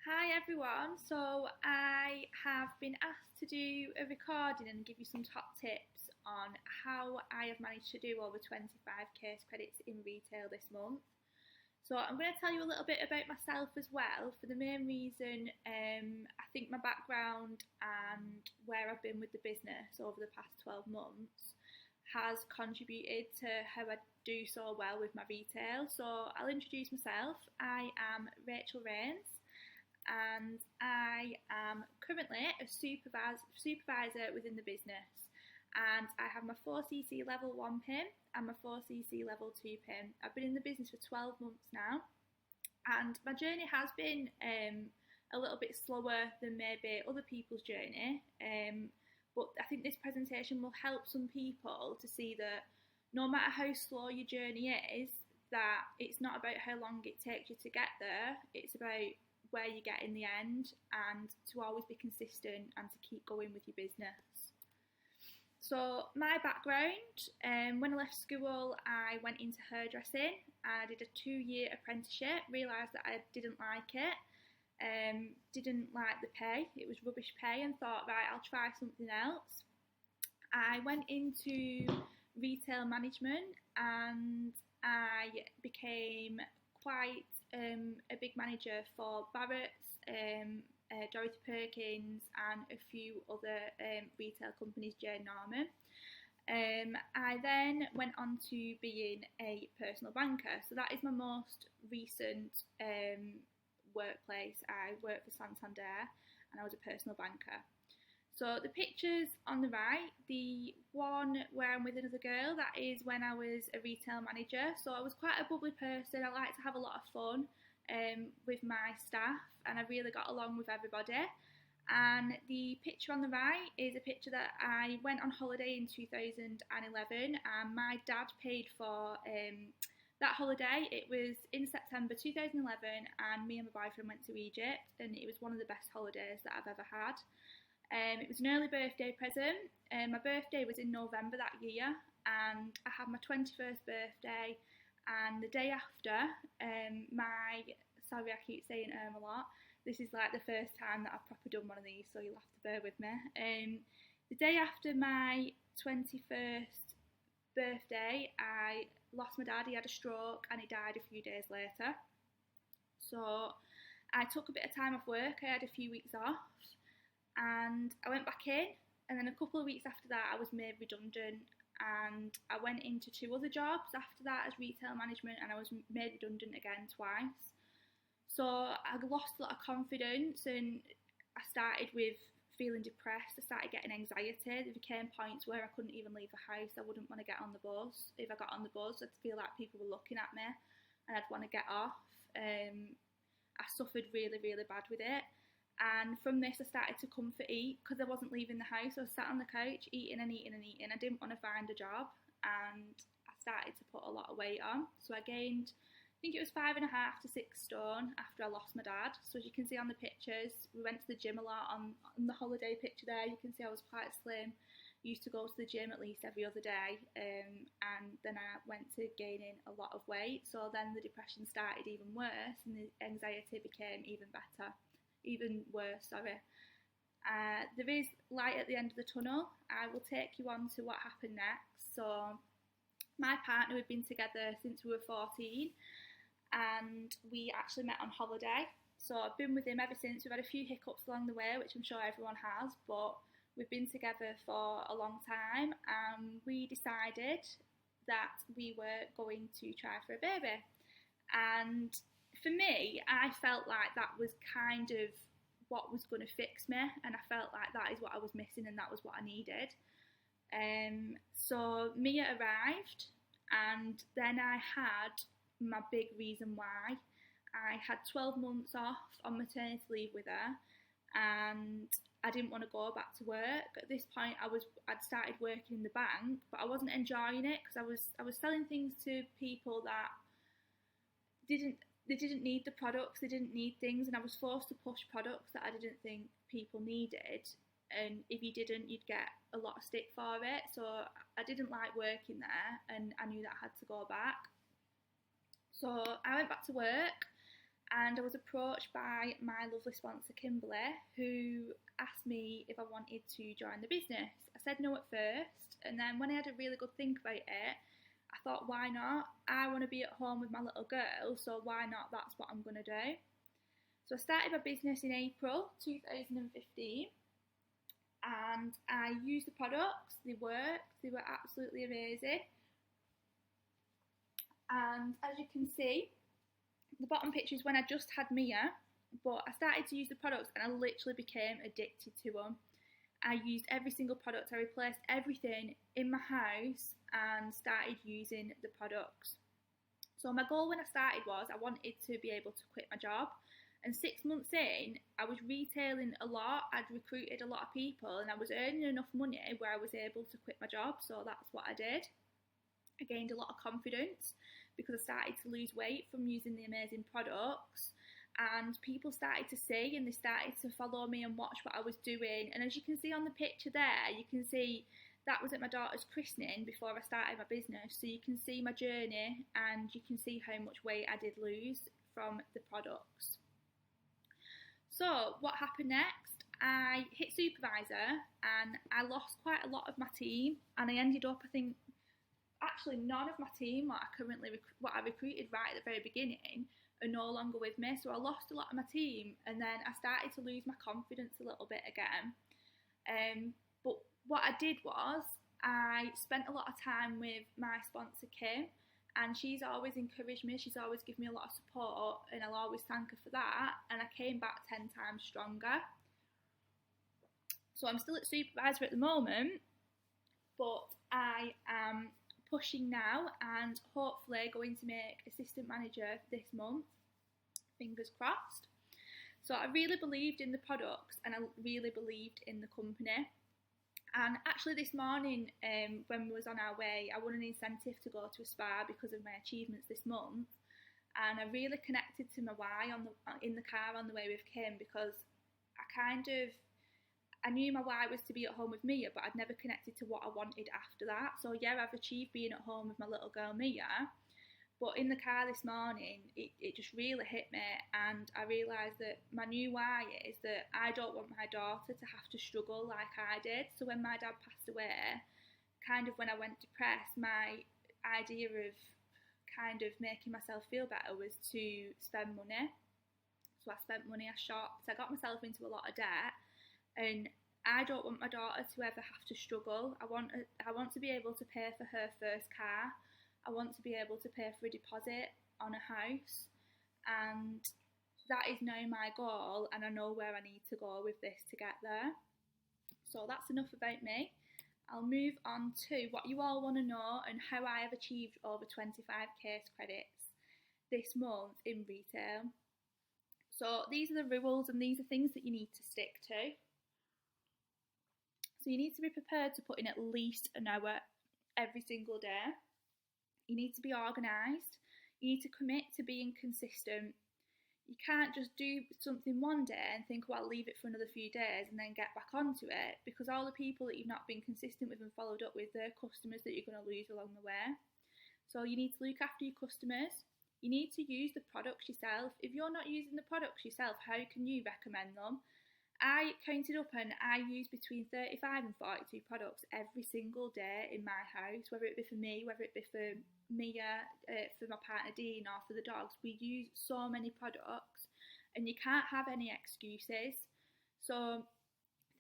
Hi everyone. So I have been asked to do a recording and give you some top tips on how I have managed to do over 25 case credits in retail this month. So I'm going to tell you a little bit about myself as well. For the main reason, I think my background and where I've been with the business over the past 12 months has contributed to how I do so well with my retail. So I'll introduce myself. I am Rachel Rains and I am currently a supervisor within the business, and I have my 4cc level 1 pin and my 4cc level 2 pin. I've been in the business for 12 months now, and my journey has been a little bit slower than maybe other people's journey, but I think this presentation will help some people to see that no matter how slow your journey is, that it's not about how long it takes you to get there, it's about where you get in the end, and to always be consistent and to keep going with your business. So my background, when I left school, I went into hairdressing and I did a 2-year apprenticeship, realised that I didn't like it, didn't like the pay, it was rubbish pay, and thought, right, I'll try something else. I went into retail management and I became quite a big manager for Barrett's, Dorothy Perkins and a few other retail companies, Jane Norman. I then went on to being a personal banker, so that is my most recent workplace. I worked for Santander and I was a personal banker. So the pictures on the right, the one where I'm with another girl, that is when I was a retail manager. So I was quite a bubbly person. I like to have a lot of fun with my staff, and I really got along with everybody. And the picture on the right is a picture that I went on holiday in 2011, and my dad paid for that holiday. It was in September 2011, and me and my boyfriend went to Egypt, and it was one of the best holidays that I've ever had. It was an early birthday present. My birthday was in November that year, and I had my 21st birthday, and the day after, sorry I keep saying a lot, this is like the first time that I've properly done one of these, so you'll have to bear with me. The day after my 21st birthday, I lost my dad. He had a stroke and he died a few days later. So I took a bit of time off work. I had a few weeks off, and I went back in, and then a couple of weeks after that I was made redundant, and I went into 2 other jobs after that as retail management, and I was made redundant again twice. So I lost a lot of confidence, and I started with feeling depressed. I started getting anxiety. There became points where I couldn't even leave the house. I wouldn't want to get on the bus. If I got on the bus, I'd feel like people were looking at me and I'd want to get off. I suffered really, really bad with it. And from this, I started to comfort eat because I wasn't leaving the house. I was sat on the couch eating and eating and eating. I didn't want to find a job, and I started to put a lot of weight on. So I gained, I think it was 5.5 to 6 stone after I lost my dad. So as you can see on the pictures, we went to the gym a lot. On the holiday picture there, you can see I was quite slim. Used to go to the gym at least every other day, and then I went to gaining a lot of weight. So then the depression started even worse, and the anxiety became even worse. There is light at the end of the tunnel. I will take you on to what happened next. So my partner, we've been together since we were 14, and we actually met on holiday. So I've been with him ever since. We've had a few hiccups along the way, which I'm sure everyone has, but we've been together for a long time, and we decided that we were going to try for a baby. And for me, I felt like that was kind of what was going to fix me, and I felt like that is what I was missing and that was what I needed. So Mia arrived, and then I had my big reason why. I had 12 months off on maternity leave with her, and I didn't want to go back to work. At this point, I'd started working in the bank, but I wasn't enjoying it because I was selling things to people that didn't need the products, they didn't need things, and I was forced to push products that I didn't think people needed, and if you didn't, you'd get a lot of stick for it. So I didn't like working there, and I knew that I had to go back. So I went back to work, and and I was approached by my lovely sponsor Kimberly, who asked me if I wanted to join the business. I said no at first, and then when I had a really good think about it, I thought, why not? I want to be at home with my little girl, so why not? That's what I'm going to do. So I started my business in April 2015, and I used the products. They worked. They were absolutely amazing. And as you can see, the bottom picture is when I just had Mia, but I started to use the products and I literally became addicted to them. I used every single product. I replaced everything in my house and started using the products. So my goal when I started was I wanted to be able to quit my job. And 6 months in, I was retailing a lot. I'd recruited a lot of people and I was earning enough money where I was able to quit my job. So that's what I did. I gained a lot of confidence because I started to lose weight from using the amazing products, and people started to see and they started to follow me and watch what I was doing. And as you can see on the picture there, you can see that was at my daughter's christening before I started my business. So you can see my journey and you can see how much weight I did lose from the products. So what happened next? I hit supervisor and I lost quite a lot of my team, and I ended up, I think, actually none of my team what I recruited right at the very beginning are no longer with me. So I lost a lot of my team, and then I started to lose my confidence a little bit again. But what I did was I spent a lot of time with my sponsor Kim, and she's always encouraged me. She's always given me a lot of support, and I'll always thank her for that. And I came back 10 times stronger. So I'm still at supervisor at the moment, but I am pushing now and hopefully going to make assistant manager this month, fingers crossed. So I really believed in the products and I really believed in the company. And actually this morning, when we was on our way, I won an incentive to go to a spa because of my achievements this month, and I really connected to my why in the car on the way with Kim, because I knew my why was to be at home with Mia, but I'd never connected to what I wanted after that. So yeah, I've achieved being at home with my little girl Mia, but in the car this morning, it just really hit me, and I realised that my new why is that I don't want my daughter to have to struggle like I did. So when my dad passed away, kind of when I went depressed, my idea of kind of making myself feel better was to spend money. So I spent money, I shopped, I got myself into a lot of debt. And I don't want my daughter to ever have to struggle. I want to be able to pay for her first car. I want to be able to pay for a deposit on a house. And that is now my goal, and I know where I need to go with this to get there. So that's enough about me. I'll move on to what you all want to know and how I have achieved over 25 case credits this month in retail. So these are the rules and these are things that you need to stick to. So you need to be prepared to put in at least an hour every single day. You need to be organised. You need to commit to being consistent. You can't just do something one day and think, well, I'll leave it for another few days and then get back onto it, because all the people that you've not been consistent with and followed up with, they're customers that you're going to lose along the way. So you need to look after your customers. You need to use the products yourself. If you're not using the products yourself, how can you recommend them? I counted up and I use between 35 and 42 products every single day in my house, whether it be for me, whether it be for Mia, for my partner Dean, or for the dogs. We use so many products and you can't have any excuses. So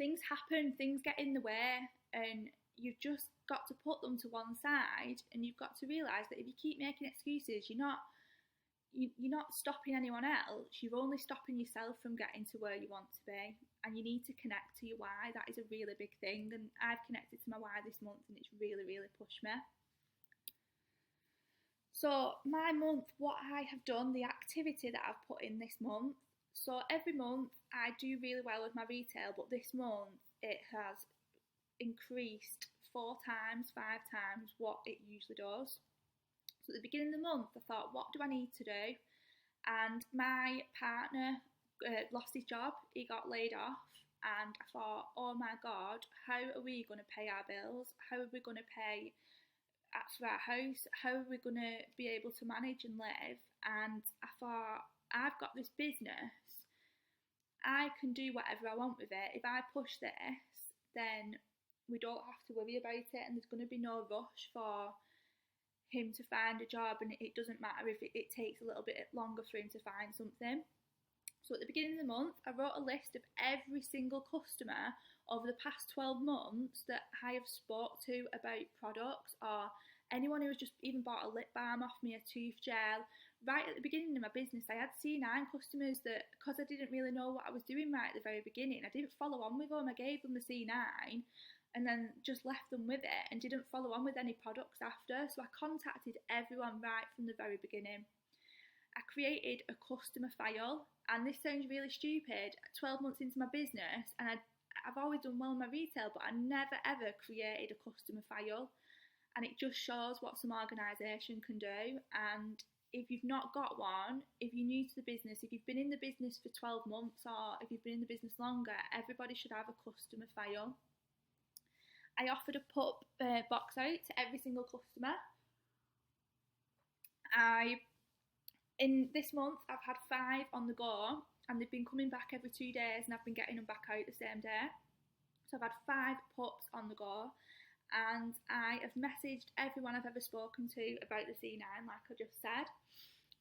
things happen, things get in the way, and you've just got to put them to one side, and you've got to realise that if you keep making excuses, you're not stopping anyone else, you're only stopping yourself from getting to where you want to be. And you need to connect to your why. That is a really big thing, and I've connected to my why this month and it's really, really pushed me. So my month, what I have done, the activity that I've put in this month. So every month I do really well with my retail, but this month it has increased 4 times, 5 times what it usually does. So at the beginning of the month, I thought, what do I need to do? And my partner lost his job. He got laid off. And I thought, oh my God, how are we going to pay our bills? How are we going to pay for our house? How are we going to be able to manage and live? And I thought, I've got this business, I can do whatever I want with it. If I push this, then we don't have to worry about it, and there's going to be no rush for him to find a job, and it doesn't matter if it takes a little bit longer for him to find something. So at the beginning of the month, I wrote a list of every single customer over the past 12 months that I have spoke to about products, or anyone who has just even bought a lip balm off me, a tooth gel. Right at the beginning of my business, I had C9 customers that, because I didn't really know what I was doing right at the very beginning, I didn't follow on with them. I gave them the C9 and then just left them with it and didn't follow on with any products after. So I contacted everyone right from the very beginning. I created a customer file, and this sounds really stupid, 12 months into my business, and I've always done well in my retail, but I never ever created a customer file, and it just shows what some organisation can do. And if you've not got one, if you're new to the business, if you've been in the business for 12 months, or if you've been in the business longer, everybody should have a customer file. I offered a put box out to every single customer. In this month, I've had 5 on the go, and they've been coming back every 2 days, and I've been getting them back out the same day. So I've had 5 pups on the go, and I have messaged everyone I've ever spoken to about the C9, like I just said.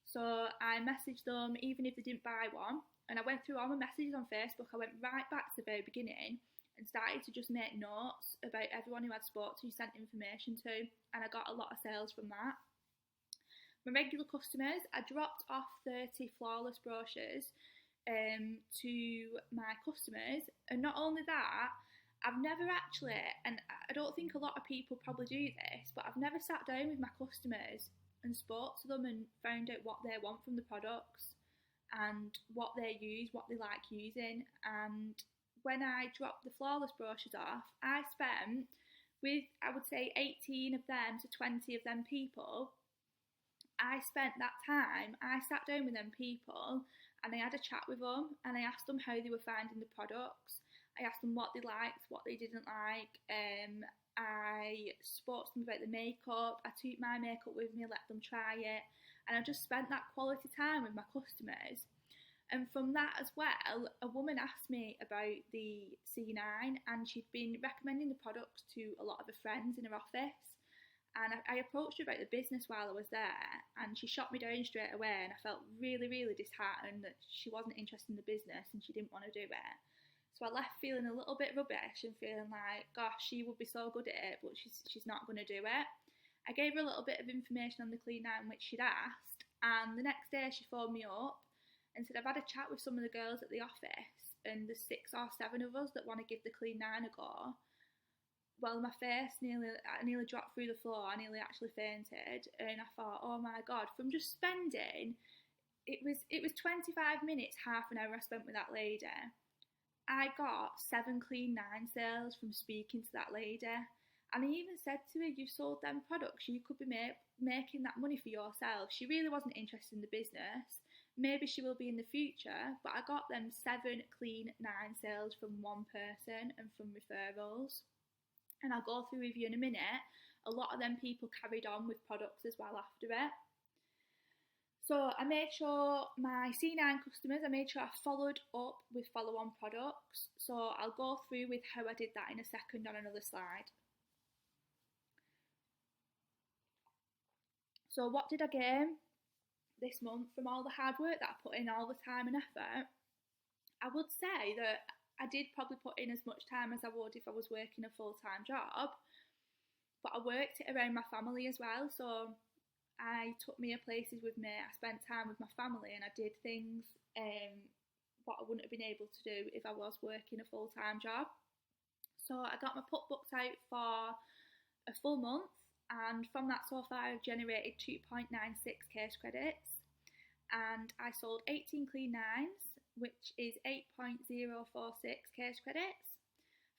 So I messaged them even if they didn't buy one, and I went through all my messages on Facebook. I went right back to the very beginning and started to just make notes about everyone who I'd spoke to, sent information to, and I got a lot of sales from that. My regular customers, I dropped off 30 flawless brochures to my customers, and not only that, I've never actually, and I don't think a lot of people probably do this, but I've never sat down with my customers and spoke to them and found out what they want from the products and what they use, what they like using. And when I dropped the flawless brochures off, I spent with, I would say, 18 of them to 20 of them people. I spent that time, I sat down with them people and I had a chat with them, and I asked them how they were finding the products. I asked them what they liked, what they didn't like. I spoke to them about the makeup. I took my makeup with me, let them try it, and I just spent that quality time with my customers. And from that as well, a woman asked me about the C9, and she'd been recommending the products to a lot of her friends in her office. And I approached her about the business while I was there, and she shot me down straight away, and I felt really, really disheartened that she wasn't interested in the business and she didn't want to do it. So I left feeling a little bit rubbish and feeling like, gosh, she would be so good at it, but she's not going to do it. I gave her a little bit of information on the Clean9 which she'd asked, and the next day she phoned me up and said, I've had a chat with some of the girls at the office, and there's 6 or 7 of us that want to give the Clean9 a go. Well, my face I nearly dropped through the floor. I nearly actually fainted, and I thought, oh my God, from just spending, it was 25 minutes, half an hour I spent with that lady. I got 7 Clean9 sales from speaking to that lady. And I even said to her, you sold them products, you could be making that money for yourself. She really wasn't interested in the business. Maybe she will be in the future, but I got them 7 Clean9 sales from one person and from referrals. And I'll go through with you in a minute. A lot of them people carried on with products as well after it. So I made sure my C9 customers, I made sure I followed up with follow-on products. So I'll go through with how I did that in a second on another slide. So what did I gain this month from all the hard work that I put in, all the time and effort? I would say that I did probably put in as much time as I would if I was working a full-time job, but I worked it around my family as well. So I took Mia places with me, I spent time with my family, and I did things what I wouldn't have been able to do if I was working a full-time job. So I got my put books out for a full month, and from that so far I've generated 2.96 case credits, and I sold 18 Clean9s, which is 8.046 case credits,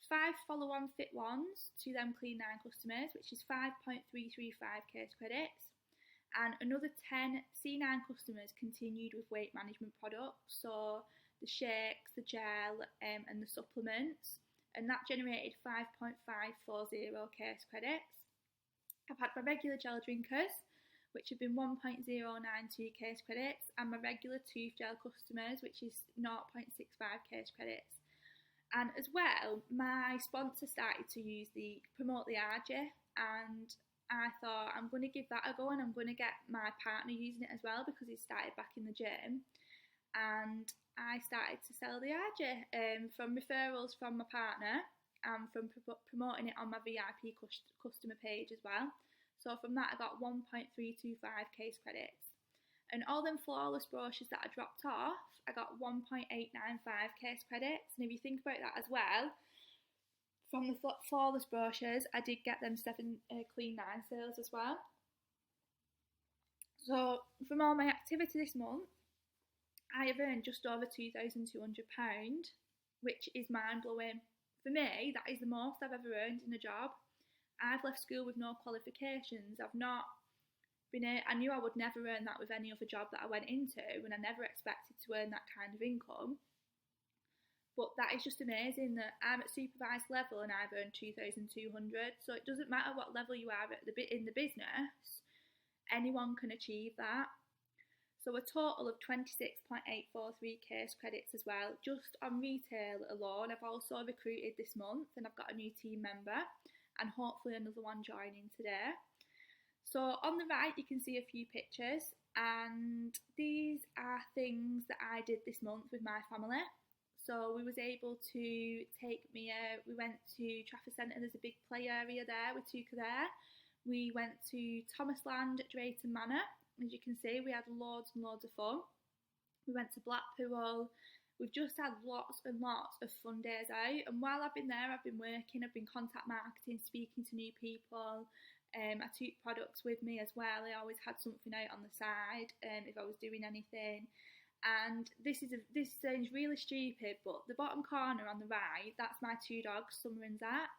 5 follow-on fit ones to them Clean9 customers, which is 5.335 case credits, and another 10 C9 customers continued with weight management products, so the shakes, the gel, and the supplements, and that generated 5.540 case credits. I've had my regular gel drinkers, which have been 1.092 case credits, and my regular tooth gel customers, which is 0.65 case credits. And as well, my sponsor started to promote the RJ, and I thought I'm going to give that a go, and I'm going to get my partner using it as well because he started back in the gym. And I started to sell the RJ from referrals from my partner and from promoting it on my VIP customer page as well. So from that I got 1.325 case credits. And all them flawless brochures that I dropped off, I got 1.895 case credits. And if you think about that as well, from the flawless brochures, I did get them 7 clean 9 sales as well. So from all my activity this month, I have earned just over £2,200, which is mind-blowing. For me, that is the most I've ever earned in a job. I've left school with no qualifications. I knew I would never earn that with any other job that I went into, and I never expected to earn that kind of income. But that is just amazing that I'm at supervised level and I've earned £2,200. So it doesn't matter what level you are in the business, anyone can achieve that. So a total of 26.843 case credits as well, just on retail alone. I've also recruited this month and I've got a new team member and hopefully another one joining today. So on the right you can see a few pictures, and these are things that I did this month with my family. So we was able to take Mia, we went to Trafford Centre, there's a big play area there, we took her there. We went to Thomasland at Drayton Manor. As you can see, we had loads and loads of fun. We went to Blackpool. We've just had lots and lots of fun days out. And while I've been there, I've been working, I've been contact marketing, speaking to new people. I took products with me as well. I always had something out on the side if I was doing anything. And this sounds really stupid, but the bottom corner on the right, that's my 2 dogs, Summer and Zach.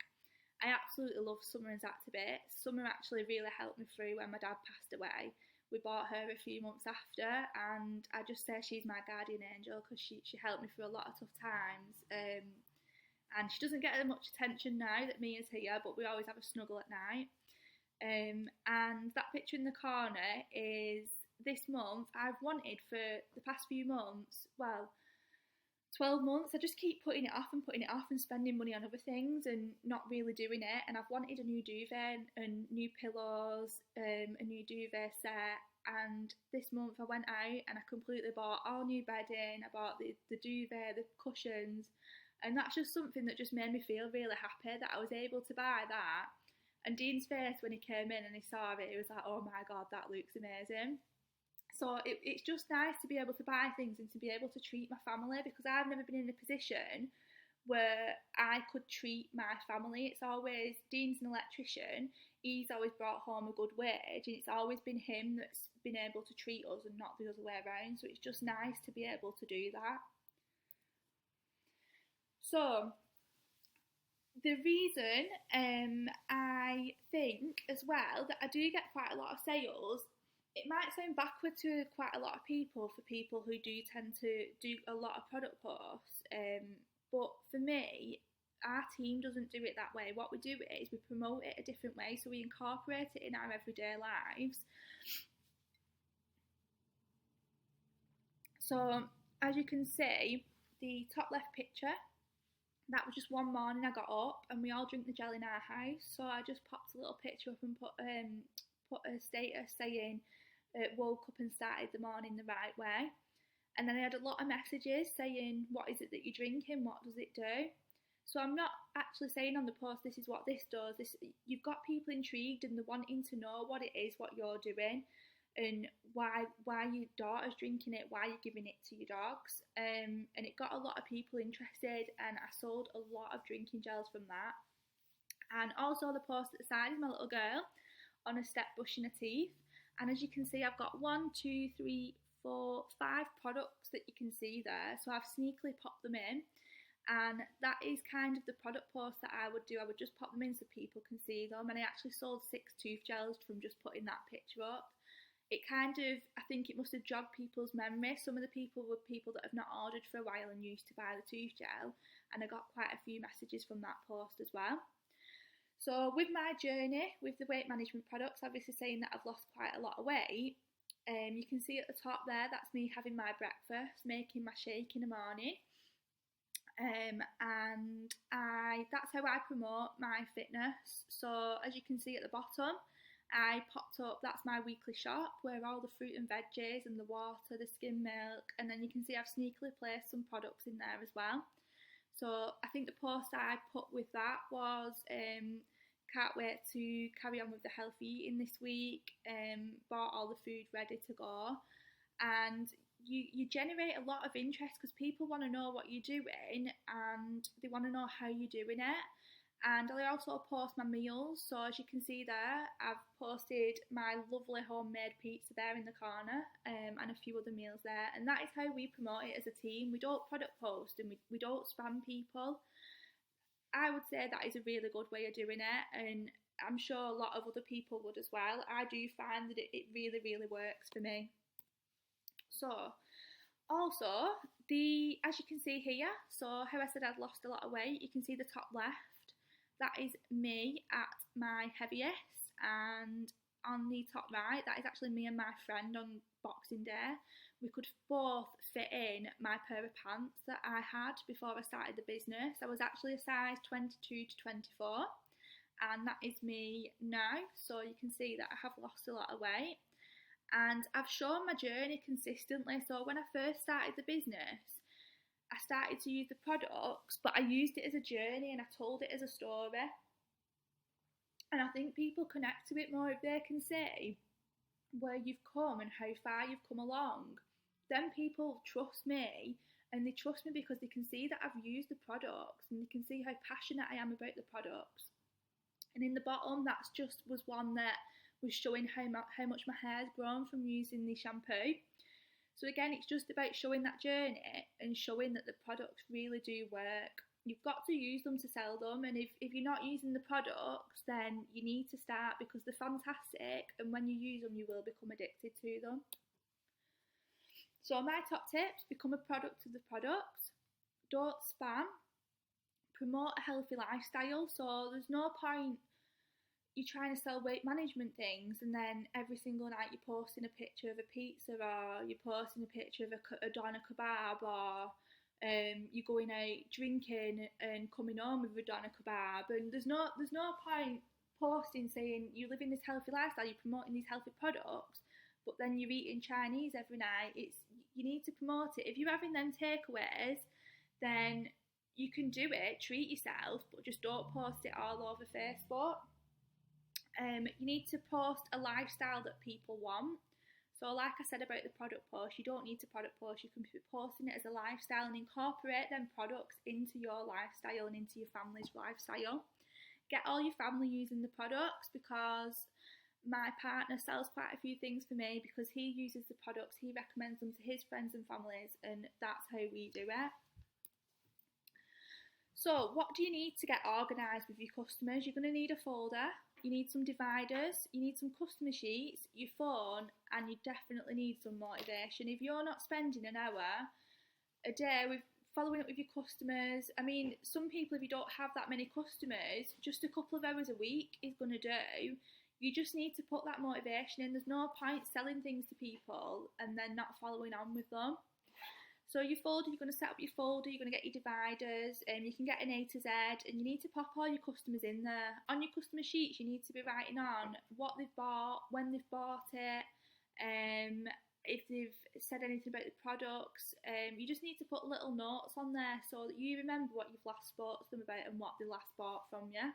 I absolutely love Summer and Zach to bits. Summer actually really helped me through when my dad passed away. We bought her a few months after, and I just say she's my guardian angel because she helped me through a lot of tough times. And she doesn't get as much attention now that Mia's here, but we always have a snuggle at night. And that picture in the corner is this month. I've wanted for the past few months, 12 months, I just keep putting it off and spending money on other things and not really doing it. And I've wanted a new duvet and new pillows, a new duvet set. And this month I went out and I completely bought all new bedding. I bought the duvet, the cushions. And that's just something that just made me feel really happy that I was able to buy that. And Dean's face when he came in and he saw it, he was like, oh my God, that looks amazing. So it's just nice to be able to buy things and to be able to treat my family, because I've never been in a position where I could treat my family. It's always, Dean's an electrician, he's always brought home a good wage, and it's always been him that's been able to treat us and not the other way around. So it's just nice to be able to do that. So the reason I think as well that I do get quite a lot of sales, it might sound backward to quite a lot of people, for people who do tend to do a lot of product posts, but for me, our team doesn't do it that way. What we do is we promote it a different way, so we incorporate it in our everyday lives. So as you can see, the top left picture, that was just one morning I got up, and we all drink the gel in our house, so I just popped a little picture up and put a status saying woke up and started the morning the right way. And then I had a lot of messages saying, what is it that you're drinking, what does it do? So I'm not actually saying on the post, this is what this does. You've got people intrigued and they're wanting to know what it is, what you're doing, and why your daughter's drinking it, why you're giving it to your dogs. And it got a lot of people interested, and I sold a lot of drinking gels from that. And also the post at the side is my little girl on a step brushing her teeth. And as you can see, I've got 1, 2, 3, 4, 5 products that you can see there. So I've sneakily popped them in. And that is kind of the product post that I would do. I would just pop them in so people can see them. And I actually sold 6 tooth gels from just putting that picture up. It kind of, I think it must have jogged people's memory. Some of the people were people that have not ordered for a while and used to buy the tooth gel. And I got quite a few messages from that post as well. So with my journey with the weight management products, obviously saying that I've lost quite a lot of weight, you can see at the top there, that's me having my breakfast, making my shake in the morning. And that's how I promote my fitness. So as you can see at the bottom, I popped up, that's my weekly shop where all the fruit and veggies and the water, the skim milk, and then you can see I've sneakily placed some products in there as well. So I think the post I put with that was can't wait to carry on with the healthy eating this week, bought all the food ready to go, and you generate a lot of interest because people want to know what you're doing and they want to know how you're doing it. And I also post my meals, so as you can see there, I've posted my lovely homemade pizza there in the corner, and a few other meals there, and that is how we promote it as a team. We don't product post and we don't spam people. I would say that is a really good way of doing it, and I'm sure a lot of other people would as well. I do find that it really, really works for me. So, also, as you can see here, so how I said I'd lost a lot of weight, you can see the top left, that is me at my heaviest, and on the top right, that is actually me and my friend on Boxing Day. We could both fit in my pair of pants that I had before I started the business. I was actually a size 22 to 24, and that is me now, so you can see that I have lost a lot of weight. And I've shown my journey consistently. So when I first started the business, I started to use the products, but I used it as a journey and I told it as a story. And I think people connect to it more if they can see where you've come and how far you've come along. Then people trust me, and they trust me because they can see that I've used the products and they can see how passionate I am about the products. And in the bottom, that's just was one that was showing how much my hair's grown from using the shampoo. So again, it's just about showing that journey and showing that the products really do work. You've got to use them to sell them, and if you're not using the products, then you need to start because they're fantastic, and when you use them, you will become addicted to them. So my top tips: become a product of the products, don't spam, promote a healthy lifestyle. So there's no point you're trying to sell weight management things and then every single night you're posting a picture of a pizza, or you're posting a picture of a doner kebab, or you're going out drinking and coming home with a doner kebab. And there's no point posting saying you're living this healthy lifestyle, you're promoting these healthy products, but then you're eating Chinese every night. You need to promote it. If you're having them takeaways, then you can do it, treat yourself, but just don't post it all over Facebook. You need to post a lifestyle that people want. So like I said about the product post, you don't need to product post. You can be posting it as a lifestyle and incorporate them products into your lifestyle and into your family's lifestyle. Get all your family using the products, because my partner sells quite a few things for me because he uses the products, he recommends them to his friends and families, and that's how we do it. So what do you need to get organised with your customers? You're going to need a folder, you need some dividers, you need some customer sheets, your phone, and you definitely need some motivation. If you're not spending an hour a day with following up with your customers, I mean, some people, if you don't have that many customers, just a couple of hours a week is going to do. You just need to put that motivation in. There's no point selling things to people and then not following on with them. So your folder, you're going to set up your folder, you're going to get your dividers, and you can get an A to Z, and you need to pop all your customers in there. On your customer sheets, you need to be writing on what they've bought, when they've bought it, if they've said anything about the products. You just need to put little notes on there so that you remember what you've last spoke to them about and what they last bought from you.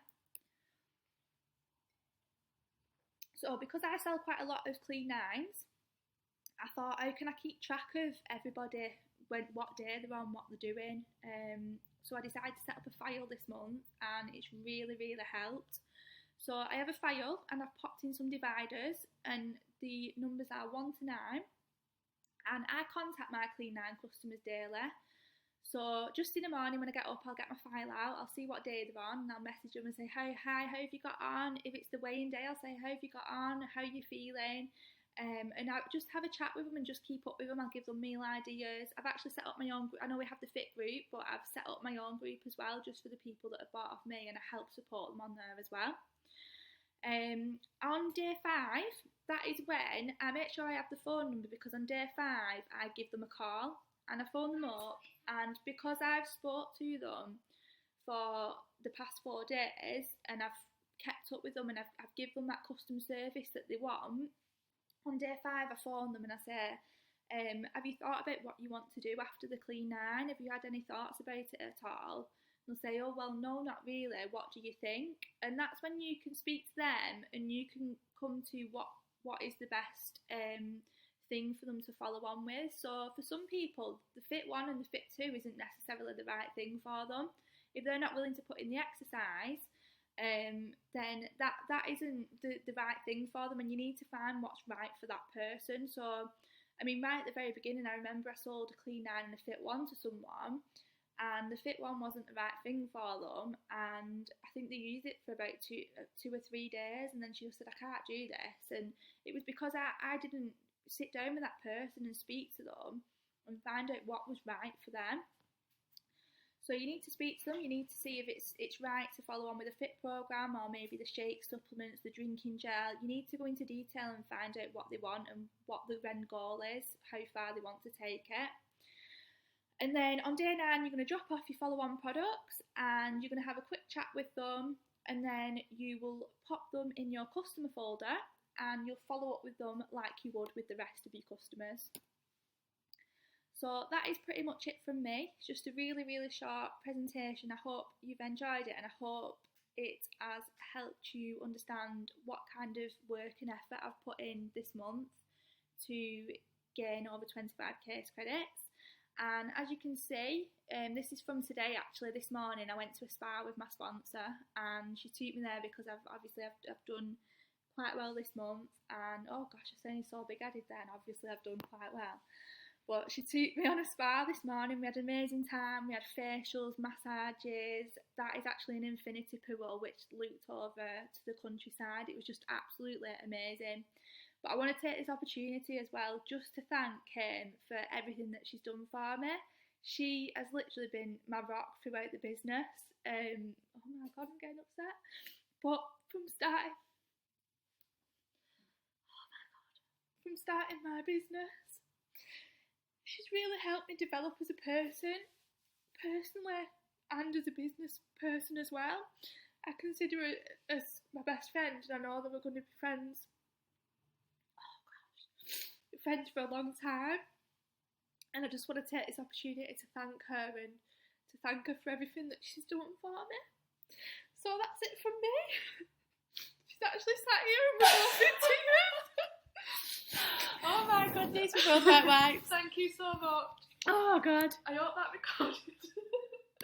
So because I sell quite a lot of clean nines, I thought, how can I keep track of everybody, what day they're on, what they're doing? So I decided to set up a file this month, and it's really, really helped. So I have a file, and I've popped in some dividers, and the numbers are 1 to 9, and I contact my clean nine customers daily. So just in the morning when I get up, I'll get my file out, I'll see what day they're on, and I'll message them and say, hi, how have you got on? If it's the weighing day, I'll say, how have you got on? How are you feeling? and I just have a chat with them and just keep up with them. I'll give them meal ideas. I've actually set up my own. I know we have the fit group, but I've set up my own group as well, just for the people that have bought off me, and I help support them on there as well. On day 5, that is when I make sure I have the phone number, because on day 5 I give them a call and I phone them up, and because I've spoke to them for the past 4 days and I've kept up with them and I've given them that customer service that they want, on day 5 I phone them and I say, have you thought about what you want to do after the Clean 9? Have you had any thoughts about it at all? They'll say, oh, well, no, not really. What do you think? And that's when you can speak to them and you can come to what is the best thing for them to follow on with. So for some people, the Fit 1 and the Fit 2 isn't necessarily the right thing for them. If they're not willing to put in the exercise, then that isn't the right thing for them, and you need to find what's right for that person. So, I mean, right at the very beginning, I remember I sold a Clean 9 and a Fit 1 to someone, and the Fit 1 wasn't the right thing for them, and I think they used it for about two or 3 days, and then she just said, I can't do this. And it was because I didn't sit down with that person and speak to them and find out what was right for them. So you need to speak to them, you need to see if it's right to follow on with a fit programme, or maybe the shake supplements, the drinking gel. You need to go into detail and find out what they want and what the end goal is, how far they want to take it. And then on day 9, you're going to drop off your follow-on products and you're going to have a quick chat with them, and then you will pop them in your customer folder and you'll follow up with them like you would with the rest of your customers. So that is pretty much it from me. It's just a really, really short presentation. I hope you've enjoyed it, and I hope it has helped you understand what kind of work and effort I've put in this month to gain over 25 case credits. And as you can see, this is from today actually. This morning I went to a spa with my sponsor, and she took me there because I've done quite well this month. And oh gosh, I'm saying so big-headed then. Obviously I've done quite well. But she took me on a spa this morning. We had an amazing time. We had facials, massages. That is actually an infinity pool which looped over to the countryside. It was just absolutely amazing. But I want to take this opportunity as well just to thank Kim for everything that she's done for me. She has literally been my rock throughout the business. Oh my God, I'm getting upset. But from starting my business, she's really helped me develop as a person, personally, and as a business person as well. I consider her as my best friend, and I know that we're going to be friends for a long time. And I just want to take this opportunity to thank her and to thank her for everything that she's done for me. So that's it from me. She's actually sat here and we're talking to you. Oh my goodness, we both went white. Thank you so much. Oh God. I hope that recorded.